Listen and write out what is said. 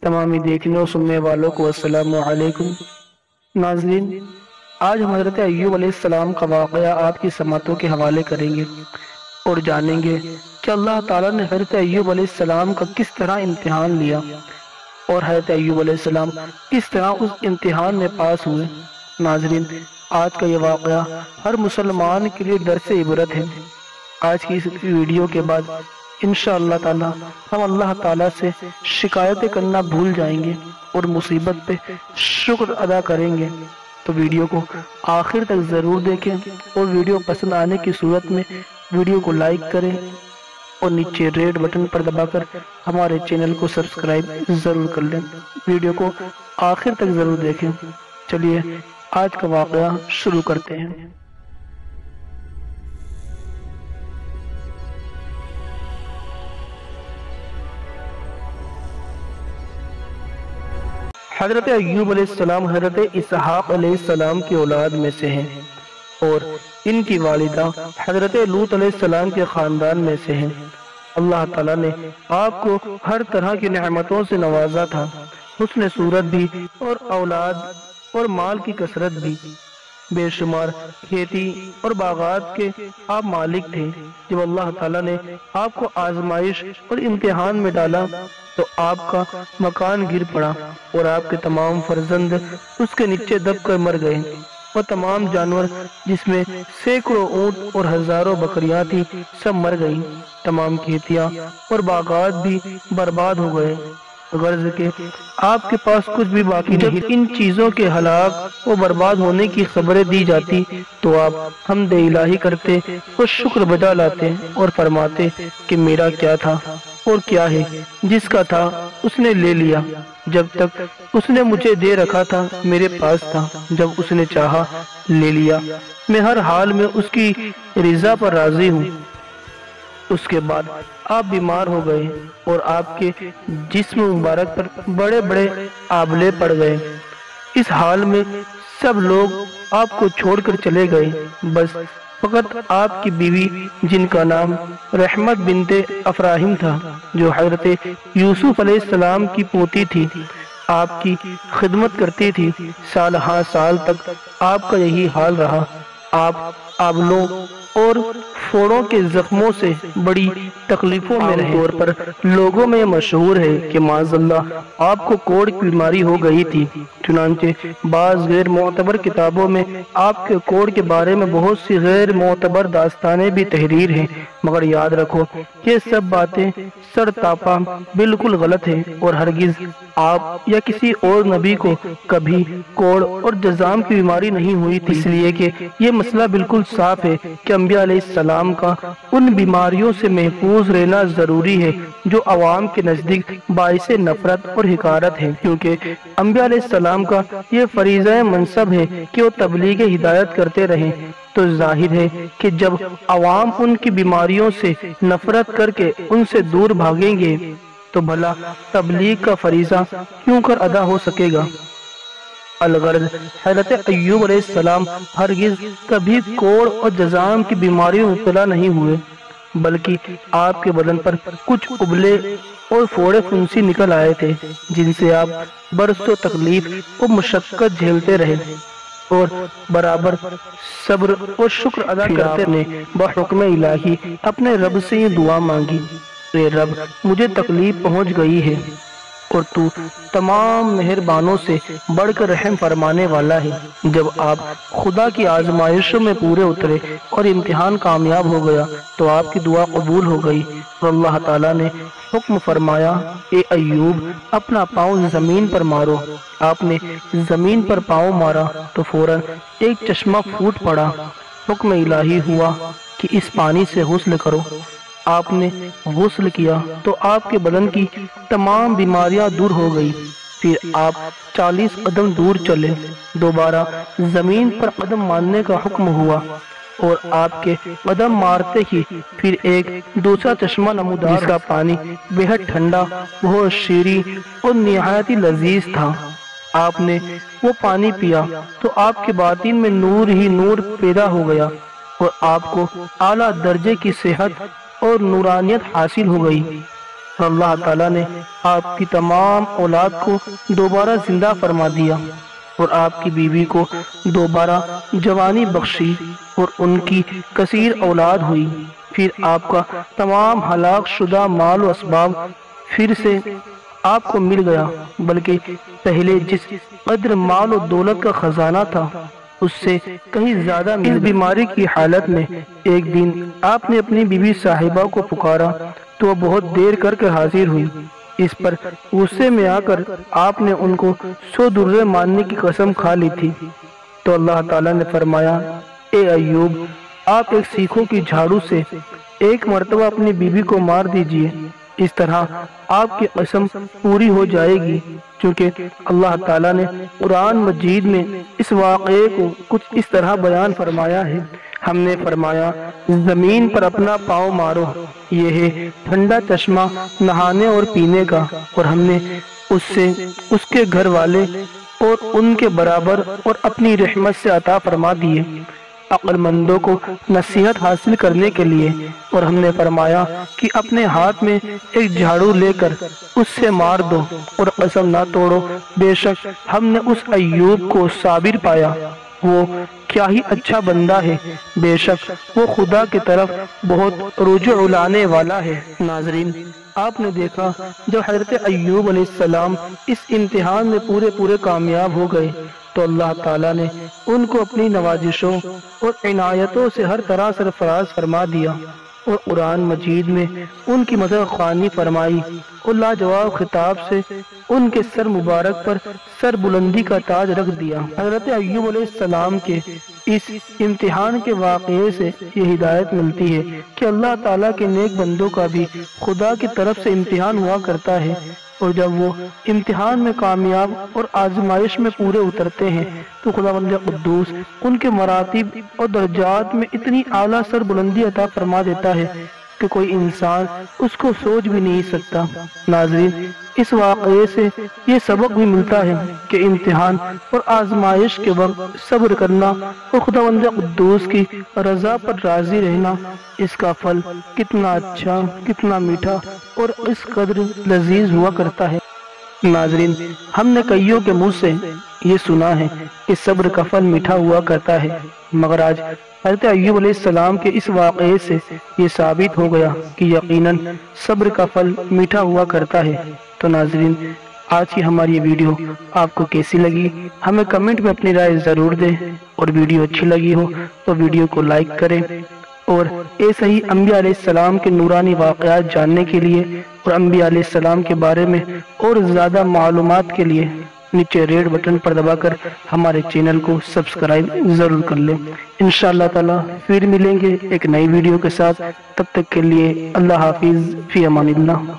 تمامی دیکھنے اور سننے والوں کو السلام علیکم۔ ناظرین، آج ہم حضرت ایوب علیہ السلام کا واقعہ آپ کی سماعتوں کے حوالے کریں گے اور جانیں گے کہ اللہ تعالیٰ نے حضرت ایوب علیہ السلام کا کس طرح امتحان لیا اور حضرت ایوب علیہ السلام کس طرح اس امتحان میں پاس ہوئے۔ ناظرین، آج کا یہ واقعہ ہر مسلمان کے لیے درس عبرت ہے۔ آج کی اس ویڈیو کے بعد انشاءاللہ تعالی ہم اللہ تعالیٰ سے شکایتیں کرنا بھول جائیں گے اور مصیبت پہ شکر ادا کریں گے۔ تو ویڈیو کو آخر تک ضرور دیکھیں اور ویڈیو پسند آنے کی صورت میں ویڈیو کو لائک کریں اور نیچے ریڈ بٹن پر دبا کر ہمارے چینل کو سبسکرائب ضرور کر لیں۔ ویڈیو کو آخر تک ضرور دیکھیں۔ چلیے آج کا واقعہ شروع کرتے ہیں۔ حضرت ایوب علیہ السلام حضرت اسحاق علیہ السلام کی اولاد میں سے ہیں اور ان کی والدہ حضرت لوط علیہ السلام کے خاندان میں سے ہیں۔ اللہ تعالیٰ نے آپ کو ہر طرح کی نعمتوں سے نوازا تھا، حسن صورت بھی اور اولاد اور مال کی کثرت بھی۔ بے شمار کھیتی اور باغات کے آپ مالک تھے۔ جب اللہ تعالیٰ نے آپ کو آزمائش اور امتحان میں ڈالا تو آپ کا مکان گر پڑا اور آپ کے تمام فرزند اس کے نیچے دب کر مر گئے اور تمام جانور جس میں سینکڑوں اونٹ اور ہزاروں بکریاں تھی سب مر گئیں۔ تمام کھیتیاں اور باغات بھی برباد ہو گئے، غرض کہ آپ کے پاس کچھ بھی باقی نہیں۔ جب ان چیزوں کے ہلاک و برباد ہونے کی خبریں دی جاتی تو آپ حمد الہی کرتے اور شکر بجا لاتے اور فرماتے کہ میرا کیا تھا اور کیا ہے، جس کا تھا اس نے لے لیا۔ جب تک اس نے مجھے دے رکھا تھا میرے پاس تھا، جب اس نے چاہا لے لیا۔ میں ہر حال میں اس کی رضا پر راضی ہوں۔ اس کے بعد آپ بیمار ہو گئے اور آپ کے جسم مبارک پر بڑے بڑے آبلے پڑ گئے۔ اس حال میں سب لوگ آپ کو چھوڑ کر چلے گئے، بس فقط آپ کی بیوی جن کا نام رحمت بنت افراہیم تھا، جو حضرت یوسف علیہ السلام کی پوتی تھی، آپ کی خدمت کرتی تھی۔ سال ہاں سال تک آپ کا یہی حال رہا۔ آپ آبلوں اور پھوڑوں کے زخموں سے بڑی تکلیفوں میں رہے۔ طور پر لوگوں میں مشہور ہے کہ معاذ اللہ آپ کو کوڑ کی بیماری ہو گئی تھی۔ چنانچہ بعض غیر معتبر کتابوں میں آپ کے کوڑ کے بارے میں بہت سی غیر معتبر داستانیں بھی تحریر ہیں، مگر یاد رکھو یہ سب باتیں سر تاپا بالکل غلط ہیں اور ہرگز آپ یا کسی اور نبی کو کبھی کوڑ اور جزام کی بیماری نہیں ہوئی تھی۔ اس لیے کہ یہ مسئلہ بالکل صاف ہے کہ انبیاء علیہ السلام کا ان بیماریوں سے محفوظ رہنا ضروری ہے جو عوام کے نزدیک باعث نفرت اور حقارت ہے، کیونکہ انبیاء علیہ السلام کا یہ فریضہ منصب ہے کہ وہ تبلیغ ہدایت کرتے رہیں۔ تو ظاہر ہے کہ جب عوام ان کی بیماریوں سے نفرت کر کے ان سے دور بھاگیں گے تو بھلا تبلیغ کا فریضہ کیوں کر ادا ہو سکے گا۔ الغرض حضرت ایوب علیہ السلام ہرگز کبھی کوڑ اور جزام کی بیماریوں میں مبتلا نہیں ہوئے، بلکہ آپ کے بدن پر کچھ ابلے اور پھوڑے پھنسی نکل آئے تھے جن سے آپ برسوں تکلیف اور مشقت جھیلتے رہے اور برابر صبر اور شکر ادا کرتے رہے۔ بحکم الہی اپنے رب سے یہ دعا مانگی، اے رب مجھے تکلیف پہنچ گئی ہے اور تو تمام مہربانوں سے بڑھ کر رحم فرمانے والا ہے۔ جب آپ خدا کی آزمائشوں میں پورے اترے اور امتحان کامیاب ہو گیا تو آپ کی دعا قبول ہو گئی اور اللہ تعالیٰ نے حکم فرمایا، اے ایوب اپنا پاؤں زمین پر مارو۔ آپ نے زمین پر پاؤں مارا تو فوراً ایک چشمہ پھوٹ پڑا۔ حکم الہی ہوا کہ اس پانی سے غسل کرو۔ آپ نے غسل کیا تو آپ کے بدن کی تمام بیماریاں دور ہو گئی۔ پھر آپ 40 قدم دور چلے، دوبارہ زمین پر قدم مارنے کا حکم ہوا اور آپ کے قدم مارتے ہی پھر ایک دوسرا چشمہ نمودار جس کا پانی بہت ٹھنڈا، بہت شیریں اور نہایت لذیذ تھا۔ آپ نے وہ پانی پیا تو آپ کے باطن میں نور ہی نور پیدا ہو گیا اور آپ کو اعلیٰ درجے کی صحت اور نورانیت حاصل ہو گئی۔ اور اللہ تعالیٰ نے آپ کی تمام اولاد کو دوبارہ زندہ فرما دیا اور آپ کی بیوی کو دوبارہ جوانی بخشی اور ان کی کثیر اولاد ہوئی۔ پھر آپ کا تمام ہلاک شدہ مال و اسباب پھر سے آپ کو مل گیا، بلکہ پہلے جس قدر مال و دولت کا خزانہ تھا اس سے کہیں زیادہ مل گیا۔ اس بیماری کی حالت میں ایک دن آپ نے اپنی بیوی صاحبہ کو پکارا تو وہ بہت دیر کر کے حاضر ہوئی۔ اس پر غصے میں آ کر آپ نے ان کو 100 درے ماننے کی قسم کھا لی تھی۔ تو اللہ تعالیٰ نے فرمایا، اے ایوب، آپ ایک سیخوں کی جھاڑو سے ایک مرتبہ اپنی بیوی کو مار دیجئے، اس طرح آپ کی قسم پوری ہو جائے گی، کیونکہ اللہ تعالیٰ نے قرآن مجید میں اس واقعے کو کچھ اس طرح بیان فرمایا ہے۔ ہم نے فرمایا، زمین پر اپنا پاؤں مارو، یہ ہے ٹھنڈا چشمہ نہانے اور پینے کا، اور ہم نے اس سے اس کے گھر والے اور ان کے برابر اور اپنی رحمت سے عطا فرما دیے عقل مندوں کو نصیحت حاصل کرنے کے لیے، اور ہم نے فرمایا کہ اپنے ہاتھ میں ایک جھاڑو لے کر اس سے مار دو اور قسم نہ توڑو، بے شک ہم نے اس ایوب کو صابر پایا، وہ کیا ہی اچھا بندہ ہے، بے شک وہ خدا کی طرف بہت رجوع لانے والا ہے۔ ناظرین، آپ نے دیکھا جب حضرت ایوب علیہ السلام اس امتحان میں پورے کامیاب ہو گئے تو اللہ تعالیٰ نے ان کو اپنی نوازشوں اور عنایتوں سے ہر طرح سرفراز فرما دیا اور قرآن مجید میں ان کی مدح خوانی فرمائی اور لاجواب خطاب سے ان کے سر مبارک پر سر بلندی کا تاج رکھ دیا۔ حضرت ایوب علیہ السلام کے اس امتحان کے واقعے سے یہ ہدایت ملتی ہے کہ اللہ تعالیٰ کے نیک بندوں کا بھی خدا کی طرف سے امتحان ہوا کرتا ہے، اور جب وہ امتحان میں کامیاب اور آزمائش میں پورے اترتے ہیں تو خداوند قدوس ان کے مراتب اور درجات میں اتنی اعلیٰ سر بلندی عطا فرما دیتا ہے کہ کوئی انسان اس کو سوچ بھی نہیں سکتا۔ ناظرین، اس واقعے سے یہ سبق بھی ملتا ہے کہ امتحان اور آزمائش کے وقت صبر کرنا اور خداوند قدوس کی رضا پر راضی رہنا، اس کا پھل کتنا اچھا، کتنا میٹھا اور اس قدر لذیذ ہوا کرتا ہے۔ ناظرین، ہم نے کئیوں کے منہ سے یہ سنا ہے کہ صبر کا پھل میٹھا ہوا کرتا ہے، مگر آج حضرت ایوب علیہ السلام کے اس واقعے سے یہ ثابت ہو گیا کہ یقیناً صبر کا پھل میٹھا ہوا کرتا ہے۔ تو ناظرین، آج کی ہماری یہ ویڈیو آپ کو کیسی لگی ہمیں کمنٹ میں اپنی رائے ضرور دیں، اور ویڈیو اچھی لگی ہو تو ویڈیو کو لائک کریں، اور ایسے ہی انبیاء علیہ السلام کے نورانی واقعات جاننے کے لیے اور انبیاء علیہ السلام کے بارے میں اور زیادہ معلومات کے لیے نیچے ریڈ بٹن پر دبا کر ہمارے چینل کو سبسکرائب ضرور کر لیں۔ انشاءاللہ تعالی پھر ملیں گے ایک نئی ویڈیو کے ساتھ، تب تک کے لیے اللہ حافظ، فی امان اللہ۔